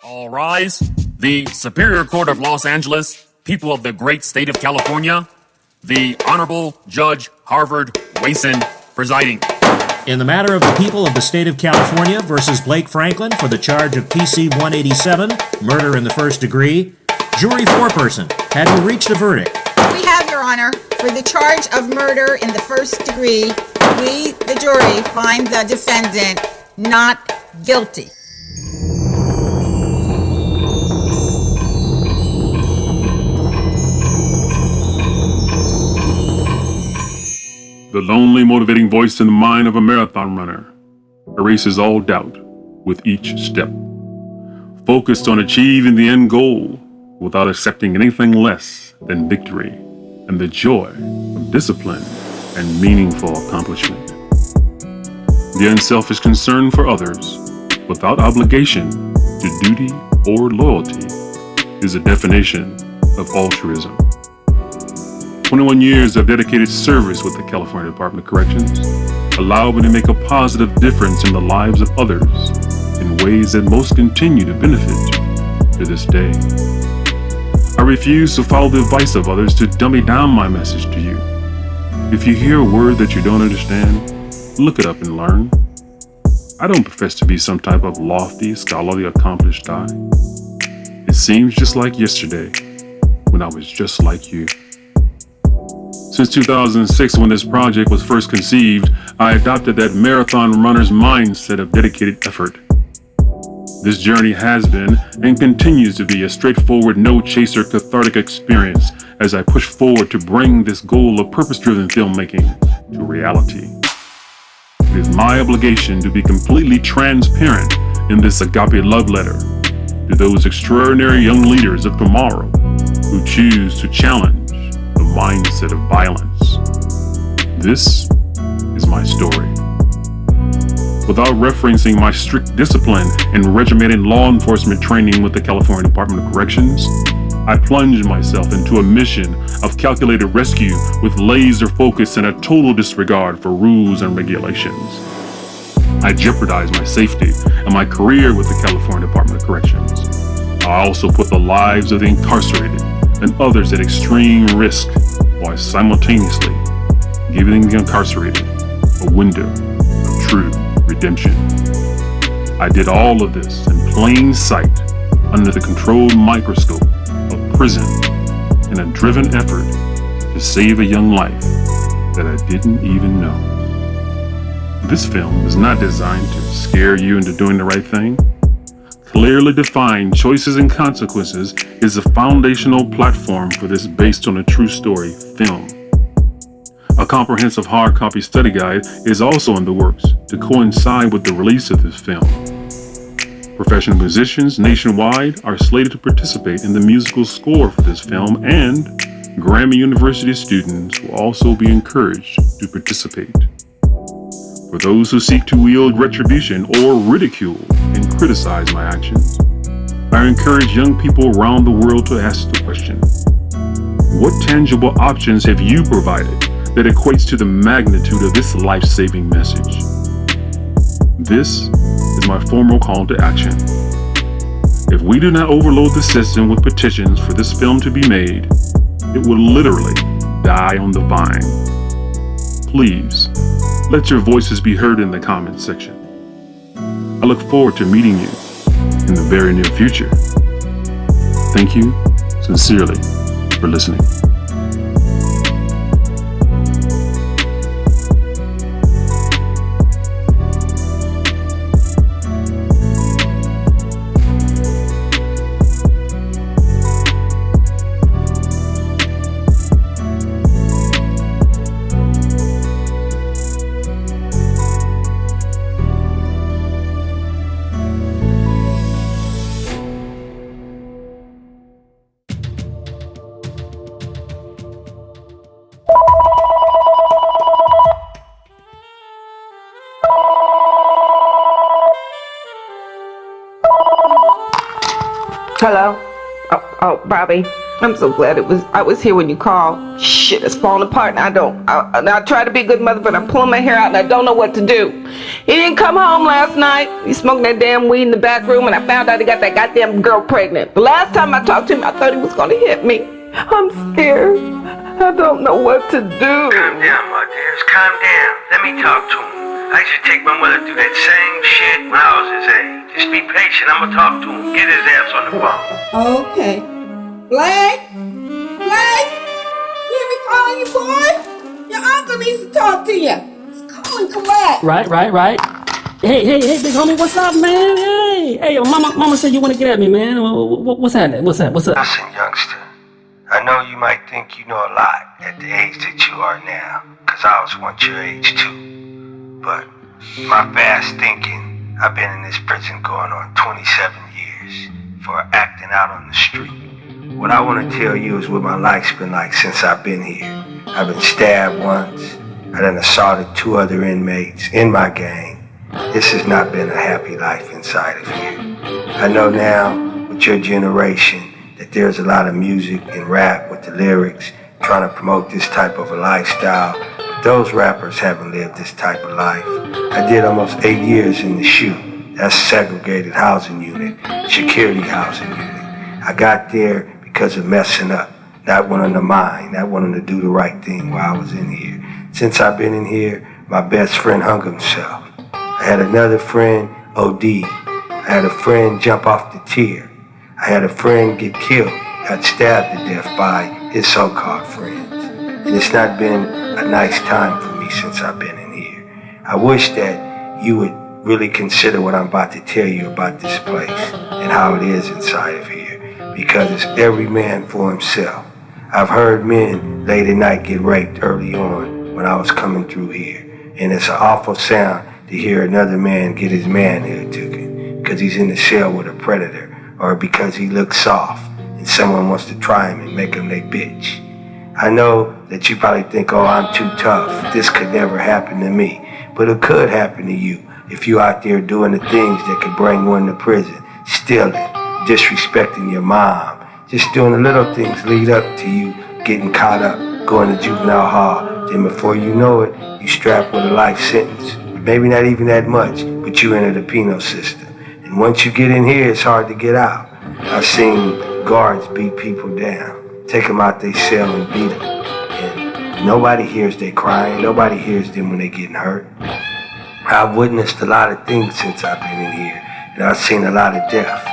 All rise. The Superior Court of Los Angeles, people of the great state of California, the Honorable Judge Harvard Wason presiding. In the matter of the people of the state of California versus Blake Franklin for the charge of PC 187, murder in the first degree, jury foreperson, have you reached a verdict? We have, Your Honor. For the charge of murder in the first degree, we, the jury, find the defendant not guilty. The lonely, motivating voice in the mind of a marathon runner erases all doubt with each step, focused on achieving the end goal without accepting anything less than victory and the joy of discipline and meaningful accomplishment. The unselfish concern for others without obligation to duty or loyalty is a definition of altruism. 21 years of dedicated service with the California Department of Corrections allowed me to make a positive difference in the lives of others in ways that most continue to benefit to this day. I refuse to follow the advice of others to dummy down my message to you. If you hear a word that you don't understand, look it up and learn. I don't profess to be some type of lofty, scholarly, accomplished guy. It seems just like yesterday when I was just like you. Since 2006, when this project was first conceived, I adopted that marathon runner's mindset of dedicated effort. This journey has been and continues to be a straightforward, no-chaser, cathartic experience as I push forward to bring this goal of purpose-driven filmmaking to reality. It is my obligation to be completely transparent in this agape love letter to those extraordinary young leaders of tomorrow who choose to challenge the mindset of violence. This is my story. Without referencing my strict discipline and regimented law enforcement training with the California Department of Corrections, I plunged myself into a mission of calculated rescue with laser focus and a total disregard for rules and regulations. I jeopardized my safety and my career with the California Department of Corrections. I also put the lives of the incarcerated and others at extreme risk while simultaneously giving the incarcerated a window of true redemption. I did all of this in plain sight under the controlled microscope of prison in a driven effort to save a young life that I didn't even know. This film is not designed to scare you into doing the right thing. Clearly defined choices and consequences is the foundational platform for this based on a true story film. A comprehensive hard copy study guide is also in the works to coincide with the release of this film. Professional musicians nationwide are slated to participate in the musical score for this film, and Grammy University students will also be encouraged to participate. For those who seek to wield retribution or ridicule and criticize my actions, I encourage young people around the world to ask the question, what tangible options have you provided that equates to the magnitude of this life-saving message? This is my formal call to action. If we do not overload the system with petitions for this film to be made, it will literally die on the vine. Please, let your voices be heard in the comments section. I look forward to meeting you in the very near future. Thank you sincerely for listening. Hello? Oh, Bobby. I'm so glad I was here when you called. Shit, it's falling apart and I try to be a good mother, but I'm pulling my hair out and I don't know what to do. He didn't come home last night. He smoked that damn weed in the back room and I found out he got that goddamn girl pregnant. The last time I talked to him, I thought he was gonna hit me. I'm scared. I don't know what to do. Calm down, my dears. Calm down. Let me talk to him. I used to take my mother through that same shit when I was his age. Just be patient. I'm gonna talk to him. Get his ass on the phone. Okay. Blake? Blake? You hear me calling you, boy? Your uncle needs to talk to you. He's calling Colette. Right. Hey, big homie, what's up, man? Hey, mama said you want to get at me, man. What's happening? What's up? Listen, youngster. I know you might think you know a lot at the age that you are now, because I was once your age too. But my fast thinking, I've been in this prison going on 27 years for acting out on the street. What I want to tell you is what my life's been like since I've been here. I've been stabbed once. I done assaulted 2 other inmates in my gang. This has not been a happy life inside of here. I know now, with your generation, that there's a lot of music and rap with the lyrics trying to promote this type of a lifestyle. But those rappers haven't lived this type of life. I did almost 8 years in the SHU. That's segregated housing unit, security housing unit. I got there because of messing up, not wanting to mind, not wanting to do the right thing while I was in here. Since I've been in here, my best friend hung himself. I had another friend OD. I had a friend jump off the tier. I had a friend get killed, got stabbed to death by his so-called friends. And it's not been a nice time for me since I've been in here. I wish that you would really consider what I'm about to tell you about this place and how it is inside of here. Because it's every man for himself. I've heard men late at night get raped early on when I was coming through here. And it's an awful sound to hear another man get his manhood taken because he's in the cell with a predator or because he looks soft and someone wants to try him and make him their bitch. I know that you probably think, oh, I'm too tough. This could never happen to me. But it could happen to you if you out there doing the things that could bring one to prison, stealing, disrespecting your mom, just doing the little things lead up to you getting caught up, going to juvenile hall. Then before you know it, you strapped with a life sentence. Maybe not even that much, but you enter the penal system. And once you get in here, it's hard to get out. I've seen guards beat people down, take them out their cell and beat them. And nobody hears they crying, nobody hears them when they getting hurt. I've witnessed a lot of things since I've been in here, and I've seen a lot of death.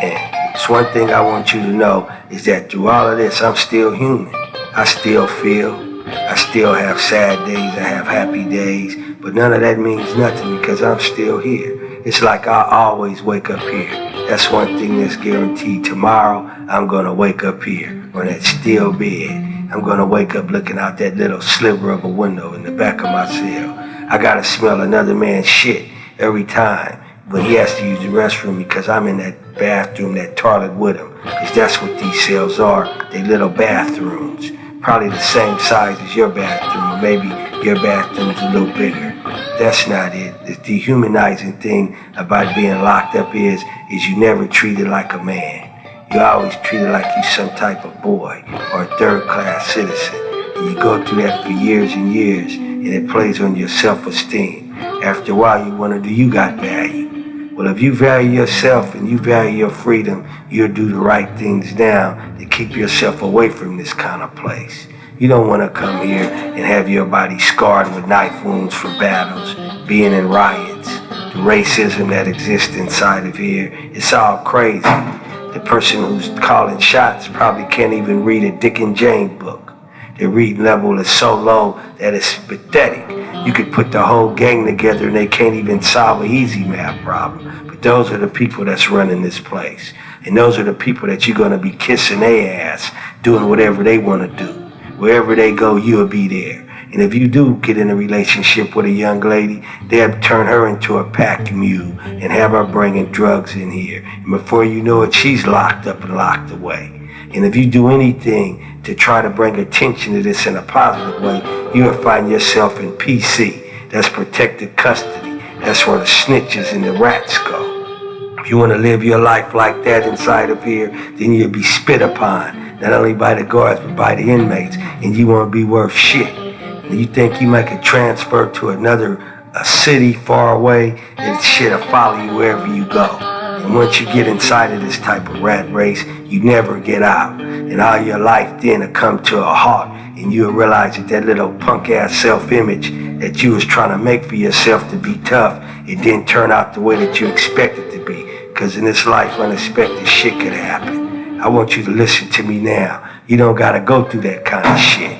And it's one thing I want you to know is that through all of this, I'm still human. I still feel. I still have sad days. I have happy days. But none of that means nothing because I'm still here. It's like I always wake up here. That's one thing that's guaranteed. Tomorrow, I'm going to wake up here on that steel bed. I'm going to wake up looking out that little sliver of a window in the back of my cell. I got to smell another man's shit every time when he has to use the restroom because I'm in that bathroom, that toilet with him. Because that's what these cells are. They little bathrooms. Probably the same size as your bathroom, or maybe your bathroom's a little bigger. That's not it. The dehumanizing thing about being locked up is you never treated like a man. You always treated like you some type of boy or a third-class citizen. And you go through that for years and years, and it plays on your self-esteem. After a while, you wonder, do you got value? Well, if you value yourself and you value your freedom, you'll do the right things now to keep yourself away from this kind of place. You don't want to come here and have your body scarred with knife wounds from battles, being in riots. The racism that exists inside of here, it's all crazy. The person who's calling shots probably can't even read a Dick and Jane book. Their reading level is so low that it's pathetic. You could put the whole gang together and they can't even solve an easy math problem. But those are the people that's running this place. And those are the people that you're going to be kissing their ass, doing whatever they want to do. Wherever they go, you'll be there. And if you do get in a relationship with a young lady, they'll turn her into a pack mule and have her bringing drugs in here. And before you know it, she's locked up and locked away. And if you do anything to try to bring attention to this in a positive way, you'll find yourself in PC. That's protected custody. That's where the snitches and the rats go. If you want to live your life like that inside of here, then you'll be spit upon. not only by the guards, but by the inmates, and you won't be worth shit. And you think you make a transfer to a city far away, and shit'll follow you wherever you go. And once you get inside of this type of rat race, you never get out. And all your life then will come to a halt, and you'll realize that little punk-ass self-image that you was trying to make for yourself to be tough, it didn't turn out the way that you expected to be. Because in this life, unexpected shit could happen. I want you to listen to me now. You don't gotta go through that kind of shit.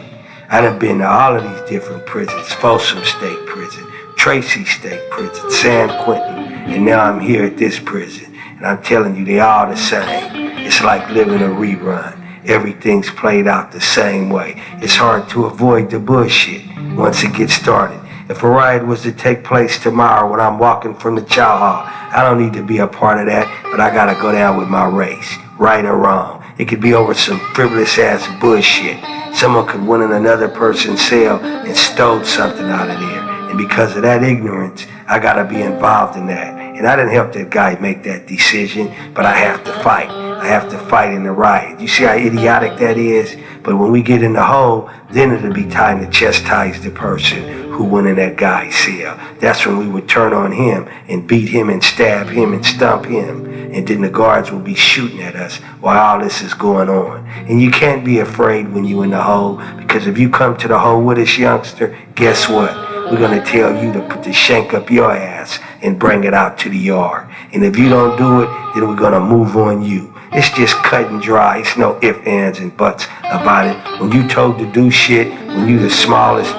I done been to all of these different prisons, Folsom State Prison, Tracy State Prison, San Quentin, and now I'm here at this prison. And I'm telling you, they all the same. It's like living a rerun. Everything's played out the same way. It's hard to avoid the bullshit once it gets started. If a riot was to take place tomorrow when I'm walking from the chow hall, I don't need to be a part of that, but I gotta go down with my race, right or wrong. It could be over some frivolous ass bullshit. Someone could went in another person's cell and stole something out of there. And because of that ignorance, I gotta be involved in that. And I didn't help that guy make that decision, but I have to fight. I have to fight in the riot. You see how idiotic that is? But when we get in the hole, then it'll be time to chastise the person who went in that guy's cell. That's when we would turn on him and beat him and stab him and stump him. And then the guards will be shooting at us while all this is going on. And you can't be afraid when you're in the hole, because if you come to the hole with us, youngster, guess what? We're gonna tell you to put the shank up your ass and bring it out to the yard. And if you don't do it, then we're gonna move on you. It's just cut and dry. It's no ifs, ands, and buts about it. When you told to do shit, when you the smallest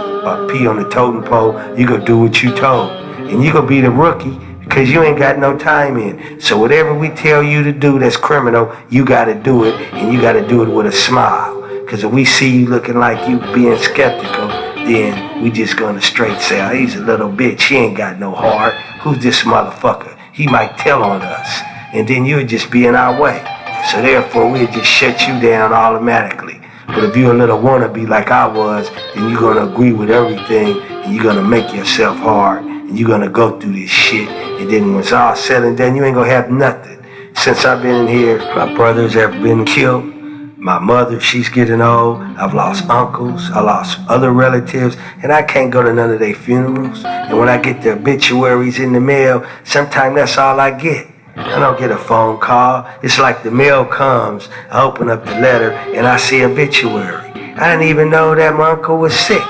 pea on the totem pole, you gonna do what you told. And you gonna be the rookie because you ain't got no time in. So whatever we tell you to do that's criminal, you gotta do it, and you gotta do it with a smile. Because if we see you looking like you being skeptical, then we just gonna straight say, oh, he's a little bitch, he ain't got no heart. Who's this motherfucker? He might tell on us. And then you'll just be in our way. So therefore, we'll just shut you down automatically. But if you're a little wannabe like I was, then you're gonna agree with everything, and you're gonna make yourself hard, and you're gonna go through this shit. And then when it's all said and done, you ain't gonna have nothing. Since I've been in here, my brothers have been killed. My mother, she's getting old. I've lost uncles. I lost other relatives. And I can't go to none of their funerals. And when I get the obituaries in the mail, sometimes that's all I get. I don't get a phone call. It's like the mail comes, I open up the letter, and I see obituary. I didn't even know that my uncle was sick.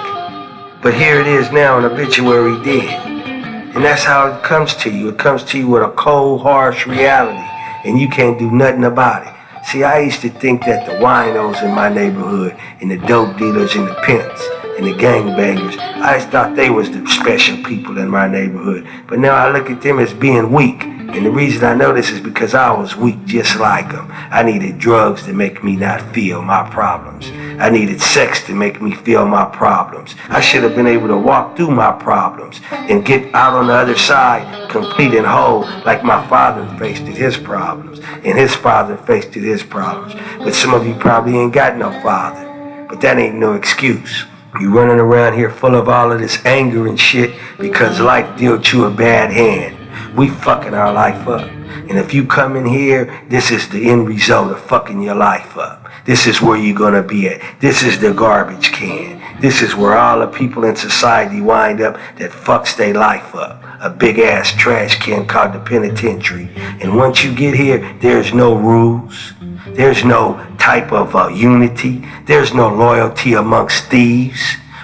But here it is now, an obituary dead. And that's how it comes to you. It comes to you with a cold, harsh reality. And you can't do nothing about it. See, I used to think that the winos in my neighborhood, and the dope dealers and the pimps, and the gangbangers, I just thought they was the special people in my neighborhood. But now I look at them as being weak. And the reason I know this is because I was weak just like them. I needed drugs to make me not feel my problems. I needed sex to make me feel my problems. I should have been able to walk through my problems and get out on the other side complete and whole, like my father faced his problems and his father faced his problems. But some of you probably ain't got no father. But that ain't no excuse. You running around here full of all of this anger and shit because life dealt you a bad hand. We fucking our life up. And if you come in here, this is the end result of fucking your life up. This is where you're gonna be at. This is the garbage can. This is where all the people in society wind up that fucks their life up. A big ass trash can called the penitentiary. And once you get here, there's no rules. There's no type of unity. There's no loyalty amongst thieves.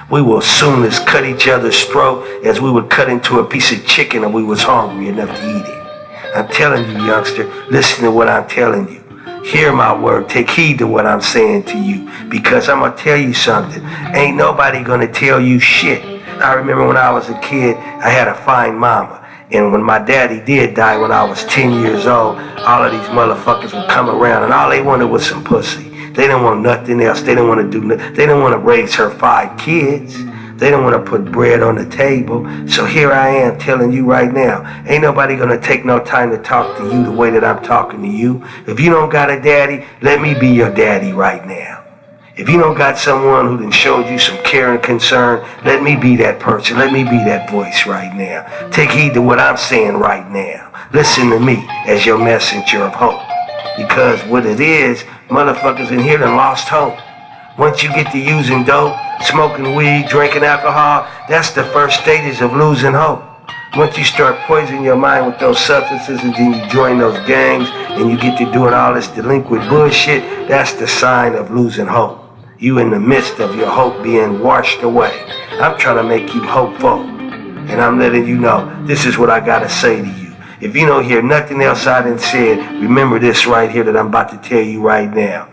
We will soon as cut each other's throat as we would cut into a piece of chicken if we was hungry enough to eat it. I'm telling you, youngster, listen to what I'm telling you. Hear my word, take heed to what I'm saying to you, because I'm gonna tell you something. Ain't nobody gonna tell you shit. I remember when I was a kid, I had a fine mama. And when my daddy did die when I was 10 years old, all of these motherfuckers would come around and all they wanted was some pussy. They didn't want nothing else. They didn't want to do nothing. They didn't want to raise her 5 kids. They didn't want to put bread on the table. So here I am telling you right now, ain't nobody going to take no time to talk to you the way that I'm talking to you. If you don't got a daddy, let me be your daddy right now. If you don't got someone who done showed you some care and concern, let me be that person. Let me be that voice right now. Take heed to what I'm saying right now. Listen to me as your messenger of hope. Because what it is, motherfuckers in here done lost hope. Once you get to using dope, smoking weed, drinking alcohol, that's the first stages of losing hope. Once you start poisoning your mind with those substances and then you join those gangs and you get to doing all this delinquent bullshit, that's the sign of losing hope. You in the midst of your hope being washed away. I'm trying to make you hopeful. And I'm letting you know, this is what I gotta say to you. If you don't hear nothing else I done said, remember this right here that I'm about to tell you right now.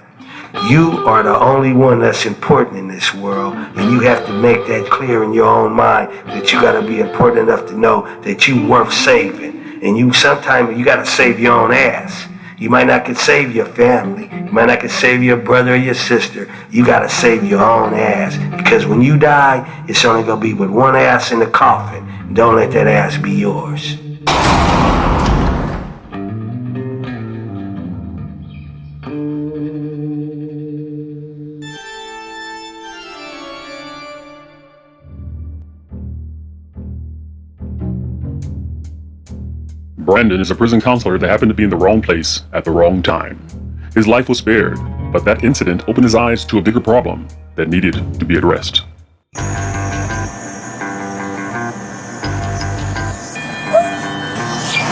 You are the only one that's important in this world, and you have to make that clear in your own mind that you gotta be important enough to know that you worth saving. And you sometimes you gotta save your own ass. You might not could save your family. You might not could save your brother or your sister. You gotta save your own ass. Because when you die, it's only gonna be with one ass in the coffin. Don't let that ass be yours. Brandon is a prison counselor that happened to be in the wrong place at the wrong time. His life was spared, but that incident opened his eyes to a bigger problem that needed to be addressed.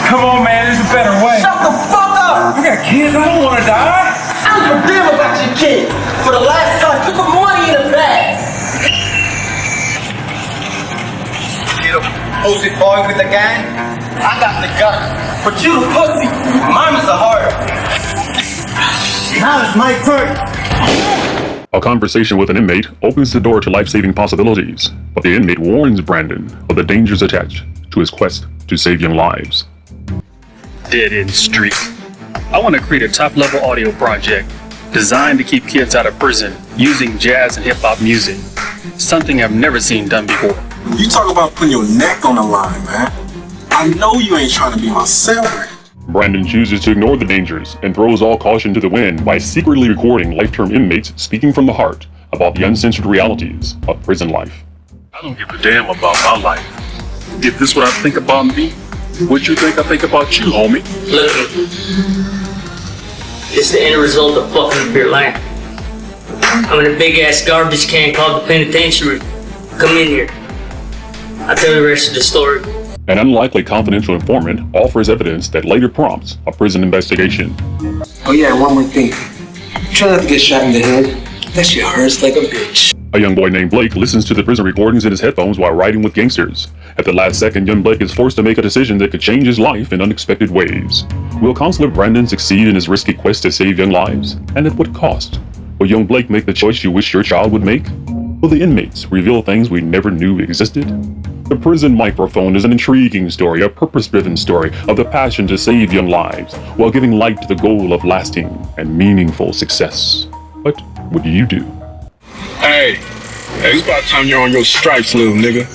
Come on, man, there's a better way. Shut the fuck up! I got kids, I don't want to die. I don't give a damn about your kid. For the last time, put the money in the bag. You the pussy boy with the gang? I got the gun, but you the pussy. Mine is the heart. Now it's my turn. A conversation with an inmate opens the door to life-saving possibilities, but the inmate warns Brandon of the dangers attached to his quest to save young lives. Dead-end street. I want to create a top-level audio project designed to keep kids out of prison using jazz and hip-hop music. Something I've never seen done before. You talk about putting your neck on the line, man. I know you ain't trying to be my cellmate. Brandon chooses to ignore the dangers and throws all caution to the wind by secretly recording life-term inmates speaking from the heart about the uncensored realities of prison life. I don't give a damn about my life. If this is what I think about me, what you think I think about you, homie? Look, it's the end result of fucking up your life. I'm in a big-ass garbage can called the penitentiary. Come in here. I'll tell you the rest of the story. An unlikely confidential informant offers evidence that later prompts a prison investigation. Oh yeah, one more thing. Try not to get shot in the head. That shit hurts like a bitch. A young boy named Blake listens to the prison recordings in his headphones while riding with gangsters. At the last second, young Blake is forced to make a decision that could change his life in unexpected ways. Will Counselor Brandon succeed in his risky quest to save young lives? And at what cost? Will young Blake make the choice you wish your child would make? Will the inmates reveal things we never knew existed? The Prison Microphone is an intriguing story, a purpose-driven story of the passion to save young lives while giving light to the goal of lasting and meaningful success. What would you do? Hey, it's about time you're on your stripes, little nigga.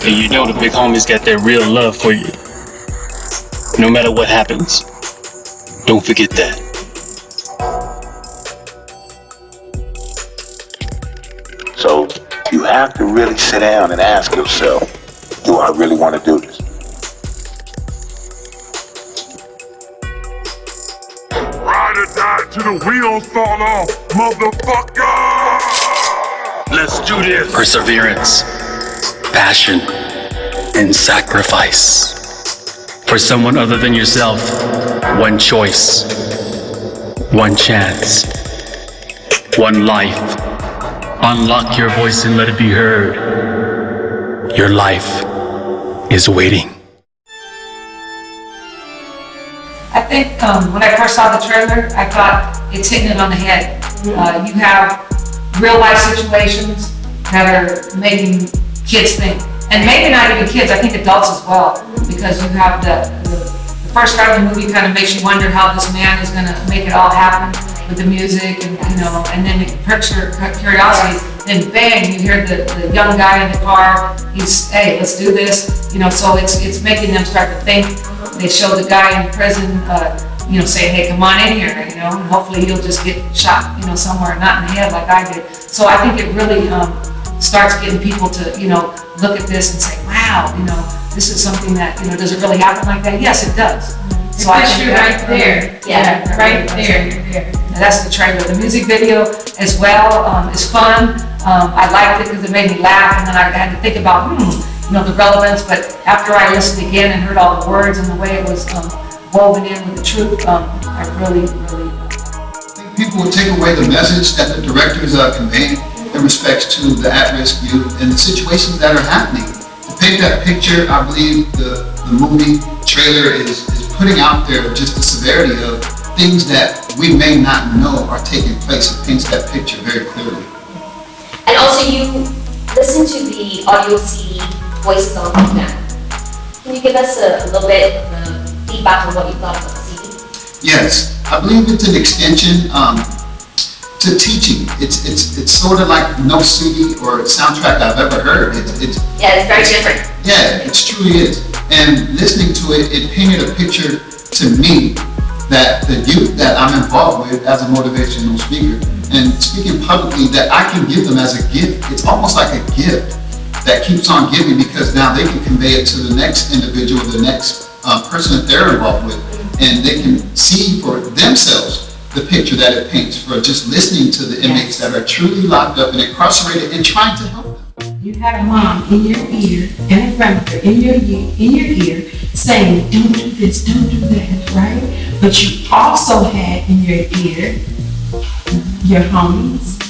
And you know the big homies got that real love for you. No matter what happens, don't forget that. So you have to really sit down and ask yourself, do I really want to do this? Ride or die till the wheels fall off, motherfucker! Let's do this. Perseverance, passion, and sacrifice. For someone other than yourself, one choice, one chance, one life. Unlock your voice and let it be heard. Your life is waiting. I think when I first saw the trailer, I thought it's hitting it on the head. You have real life situations that are making kids think. And maybe not even kids, I think adults as well, because you have the first part of the movie kind of makes you wonder how this man is going to make it all happen with the music and, you know, and then it perks your curiosity. Then bang, you hear the young guy in the car, he's, hey, let's do this. You know, so it's making them start to think. They show the guy in prison, saying, hey, come on in here, and hopefully you'll just get shot, somewhere, not in the head like I did. So I think it really starts getting people to, look at this and say, wow, this is something that, does it really happen like that? Yes, it does. So I think right there. Yeah, right there. And that's the trailer. The music video as well is fun. I liked it because it made me laugh, and then I had to think about, the relevance. But after I listened again and heard all the words and the way it was woven in with the truth, I really people will take away the message that the directors are conveying in respects to the at-risk youth and the situations that are happening. To paint that picture, I believe the movie trailer is putting out there just the severity of things that we may not know are taking place. It paints that picture very clearly. And also, you listen to the audio CD Voices on Demand. Can you give us a little bit of feedback on what you thought about the CD? Yes, I believe it's an extension to teaching. It's sort of like no CD or soundtrack I've ever heard. It's very different. Yeah, it truly is. And listening to it, it painted a picture to me that the youth that I'm involved with as a motivational speaker and speaking publicly, that I can give them as a gift. It's almost like a gift that keeps on giving, because now they can convey it to the next individual, the next person that they're involved with, and they can see for themselves the picture that it paints for just listening to the inmates that are truly locked up and incarcerated and trying to help them. You had a mom in your ear and a grandmother in your ear saying, don't do this, don't do that, right? But you also had in your ear your homies,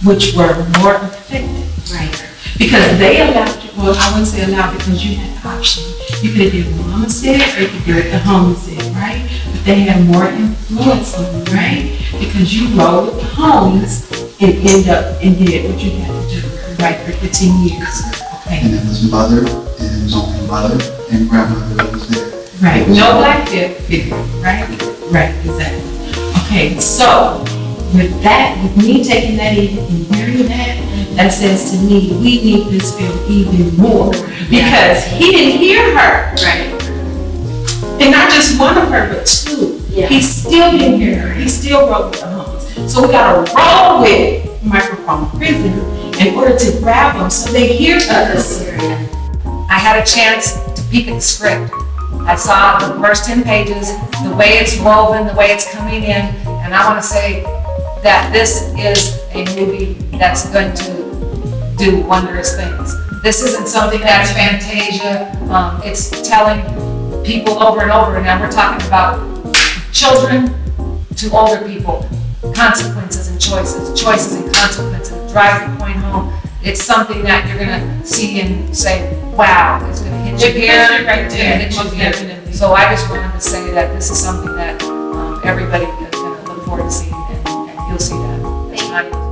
which were more affected, right? Because they allowed you, well, I wouldn't say allowed, because you had the option. You could have did what mama said, or you could do what the homie said, right? But they had more influence on you, right? Because you rode with the homies and end up and did what you had to do. Right, for 15 years. Okay. And it was mother, and it was only mother and grandmother that was there. Right, no black figure, right? Right, exactly. Okay, so with that, with me taking that in and hearing that says to me, we need this film even more, because he didn't hear her. Right. And not just one of her, but two. Yeah. He still didn't hear her. He still wrote with the homies. So we gotta roll with microphone prison in order to grab them so they hear us. I had a chance to peek at the script. I saw the first 10 pages, the way it's woven, the way it's coming in, and I want to say that this is a movie that's going to do wondrous things. This isn't something that's Fantasia. It's telling people over and over, and now we're talking about children to older people, consequences and choices and consequences. It drives the point home. It's something that you're gonna see and say, wow, it's gonna hit you here, right there, hit you here. So I just wanted to say that this is something that everybody is gonna look forward to seeing, and you'll see that. It's not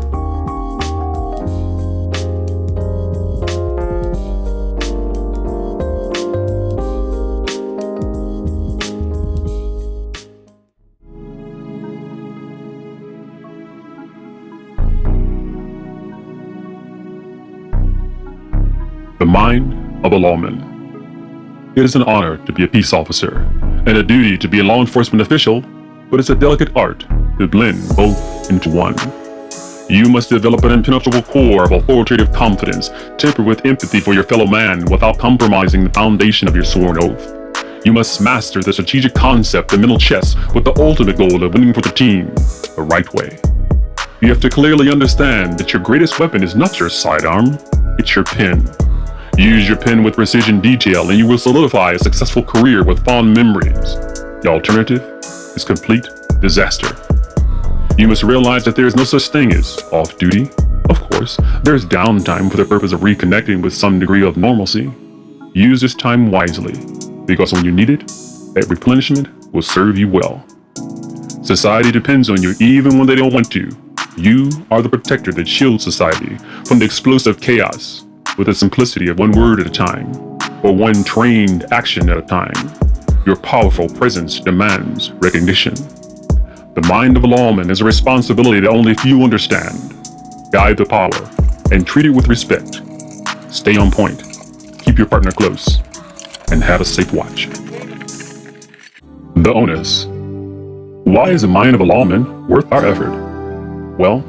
The mind of a lawman. It is an honor to be a peace officer and a duty to be a law enforcement official, but it's a delicate art to blend both into one. You must develop an impenetrable core of authoritative confidence, tempered with empathy for your fellow man without compromising the foundation of your sworn oath. You must master the strategic concept of mental chess with the ultimate goal of winning for the team the right way. You have to clearly understand that your greatest weapon is not your sidearm, it's your pen. Use your pen with precision detail and you will solidify a successful career with fond memories. The alternative is complete disaster. You must realize that there is no such thing as off-duty. Of course, there is downtime for the purpose of reconnecting with some degree of normalcy. Use this time wisely, because when you need it, that replenishment will serve you well. Society depends on you even when they don't want to. You are the protector that shields society from the explosive chaos with the simplicity of one word at a time, or one trained action at a time. Your powerful presence demands recognition. The mind of a lawman is a responsibility that only few understand. Guide the power and treat it with respect. Stay on point, keep your partner close, and have a safe watch. The onus Why is the mind of a lawman worth our effort? Well,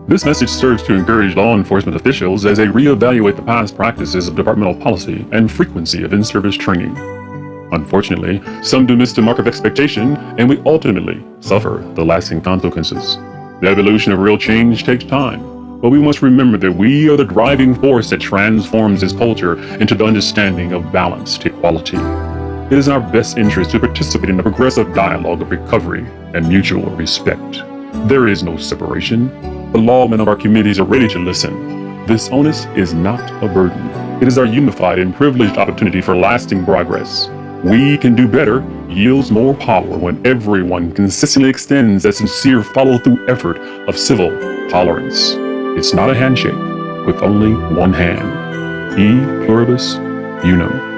this message serves to encourage law enforcement officials as they reevaluate the past practices of departmental policy and frequency of in-service training. Unfortunately, some do miss the mark of expectation, and we ultimately suffer the lasting consequences. The evolution of real change takes time, but we must remember that we are the driving force that transforms this culture into the understanding of balanced equality. It is in our best interest to participate in a progressive dialogue of recovery and mutual respect. There is no separation. The lawmen of our communities are ready to listen. This onus is not a burden. It is our unified and privileged opportunity for lasting progress. We can do better yields more power when everyone consistently extends that sincere follow-through effort of civil tolerance. It's not a handshake with only one hand. E pluribus unum.